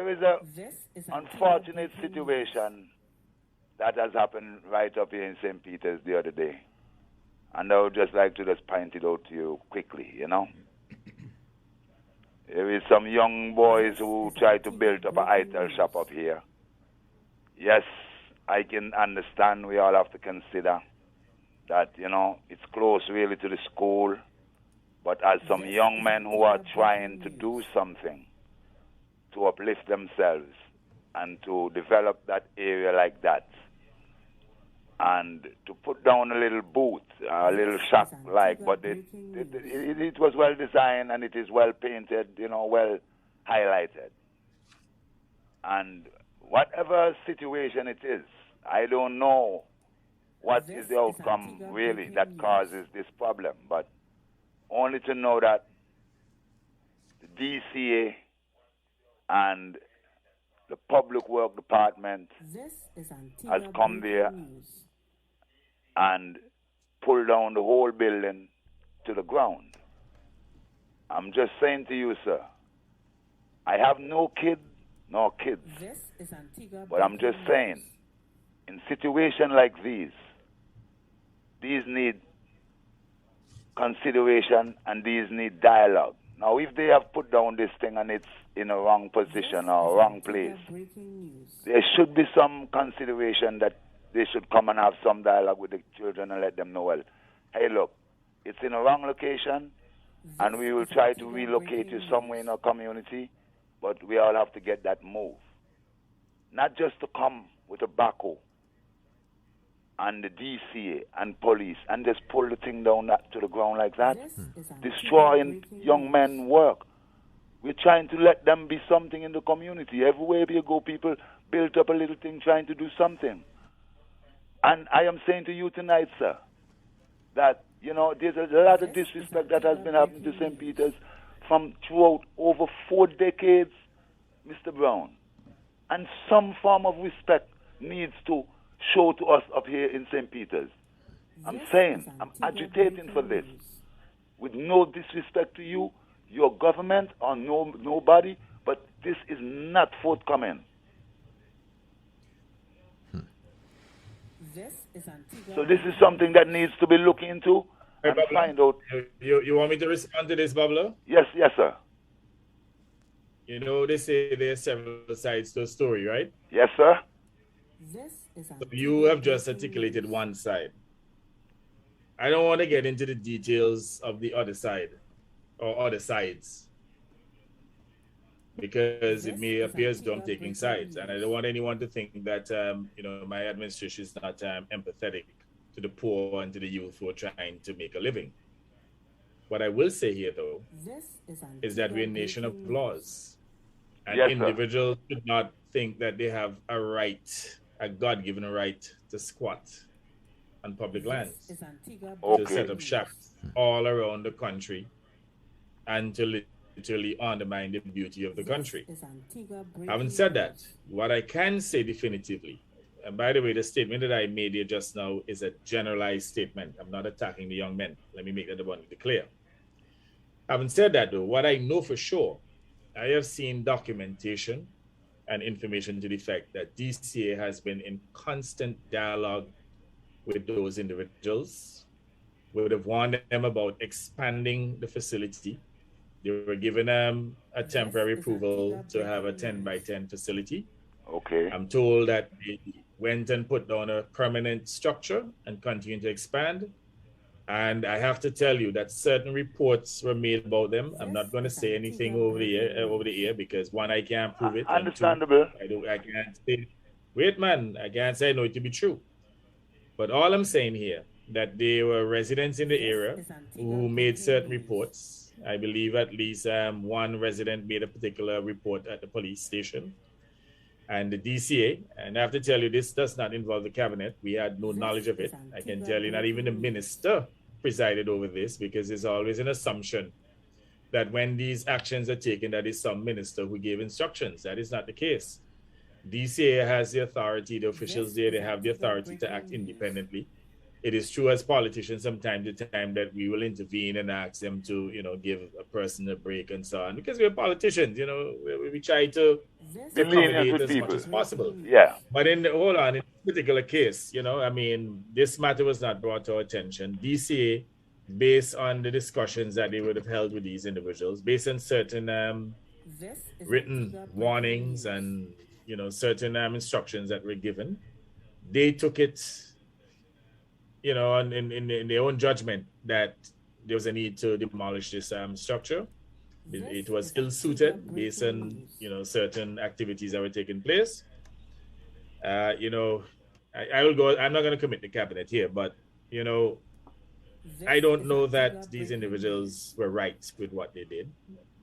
There is a unfortunate situation that has happened right up here in St. Peter's the other day. And I would just like to just point it out to you quickly, you know. There is some young boys who try to build up a ital shop up here. Yes, I can understand. We all have to consider that, you know, it's close really to the school. But as some young men who are trying to do something to uplift themselves and to develop that area like that, and to put down a little booth, a little shack like, but it was well designed and it is well painted, you know, well highlighted. And whatever situation it is, I don't know what is the outcome really that causes this problem, but only to know that the DCA and the Public Work Department has come there and pulled down the whole building to the ground. I'm just saying to you, sir, I have no kid nor kids, but I'm just saying, in situations like these need consideration and these need dialogue. Now, if they have put down this thing and it's in a wrong position or wrong place, there should be some consideration that they should come and have some dialogue with the children and let them know, well, hey, look, it's in a wrong location, and we will try to relocate you somewhere in our community, but we all have to get that move. Not just to come with a backhoe and the DCA and police and just pull the thing down to the ground like that, destroying young men's work. We're trying to let them be something in the community. Everywhere you go, people build up a little thing trying to do something. And I am saying to you tonight, sir, that, you know, there's a lot of disrespect that has been happening to St. Peter's from throughout over 4 decades, Mr. Brown. And some form of respect needs to show to us up here in St. Peter's. I'm saying, I'm agitating for this. With no disrespect to you, your government, or nobody, but this is not forthcoming. So this is something that needs to be looked into and find out. You want me to respond to this, Bablo? Yes, sir. You know, they say there are several sides to a story, right? Yes, sir. So you have just articulated one side. I don't want to get into the details of the other side or other sides, because it may appear as though I'm taking sides, and I don't want anyone to think that you know, my administration is not empathetic to the poor and to the youth who are trying to make a living. What I will say here, though, is that we're a nation of laws, and individuals should not think that they have a right, a God-given right, to squat on public lands, to set up shacks all around the country, and to literally undermine the beauty of the country. Having said that, what I can say definitively, and by the way, the statement that I made here just now is a generalized statement. I'm not attacking the young men. Let me make that abundantly clear. Having said that, though, what I know for sure, I have seen documentation and information to the effect that DCA has been in constant dialogue with those individuals. We would have warned them about expanding the facility. They were given a temporary approval to have a 10 by 10 facility. Okay. I'm told that they went and put down a permanent structure and continue to expand. And I have to tell you that certain reports were made about them. I'm not going to say anything over the air because, one, I can't prove it. Understandable. And two, I can't say, wait, man, I can't say I know it to be true. But all I'm saying here, that there were residents in the area who made certain reports. I believe at least one resident made a particular report at the police station. And the DCA, and I have to tell you, this does not involve the cabinet. We had no knowledge of it. I can tell you, not even the minister presided over this, because there's always an assumption that when these actions are taken, that is some minister who gave instructions. That is not the case. DCA has the authority, the officials there, they have the authority to act independently. it is true as politicians from time to time that we will intervene and ask them to, give a person a break and so on. Because we're politicians, we try to be lenient accommodate with as people. much as possible. Yeah. But in this particular case, this matter was not brought to our attention. DCA, based on the discussions that they would have held with these individuals, based on certain written warnings and certain instructions that were given, they took it, in their own judgment that there was a need to demolish this structure. It was ill-suited based on certain activities that were taking place. I will go. I'm not going to commit the cabinet here, but I don't know that these individuals were right with what they did.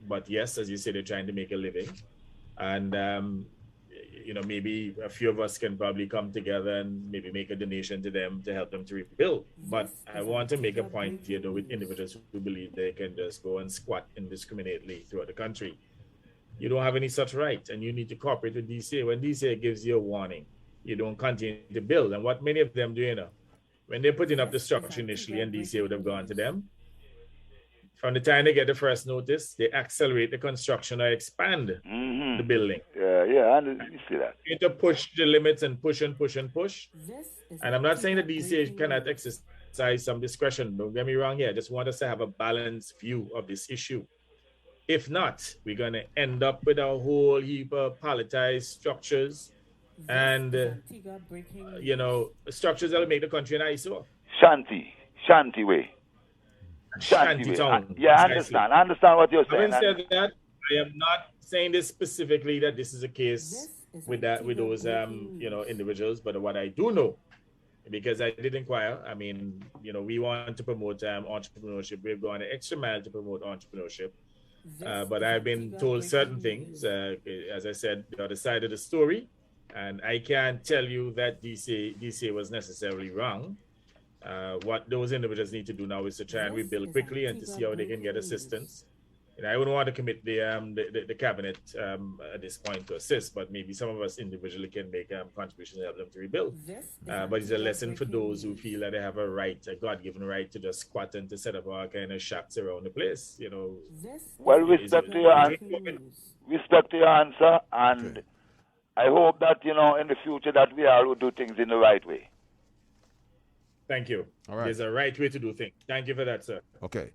But yes, as you say, they're trying to make a living, and maybe a few of us can probably come together and maybe make a donation to them to help them to rebuild. But I want to make a point here, though, with individuals who believe they can just go and squat indiscriminately throughout the country. You don't have any such right, and you need to cooperate with DCA. When DCA gives you a warning, you don't continue to build. And what many of them do, when they're putting up the structure initially and DCA would have gone to them, from the time they get the first notice, they accelerate the construction or expand the building. Yeah, and you see that. You need to push the limits and push and push and push. And I'm not saying that DCA cannot exercise some discretion. Don't get me wrong here. I just want us to have a balanced view of this issue. If not, we're going to end up with a whole heap of palletized structures and, structures that will make the country an eyesore. Shanty way. Shanty town. I understand what you're saying. Having said that, I am not saying this specifically that this is a case with those individuals, but what I do know, because I did inquire, we want to promote entrepreneurship. We've gone an extra mile to promote entrepreneurship. But I've been told certain things, as I said, the other side of the story, and I can't tell you that DCA was necessarily wrong. What those individuals need to do now is to try and rebuild quickly and to see how they can get assistance. I wouldn't want to commit the cabinet at this point to assist, but maybe some of us individually can make contributions to help them to rebuild. But it's a lesson for those who feel that they have a God-given right to just squat and to set up all kind of shacks around the place. Well, respect to your answer, and I hope that in the future that we all will do things in the right way. Thank you. All right. There's a right way to do things. Thank you for that, sir. Okay.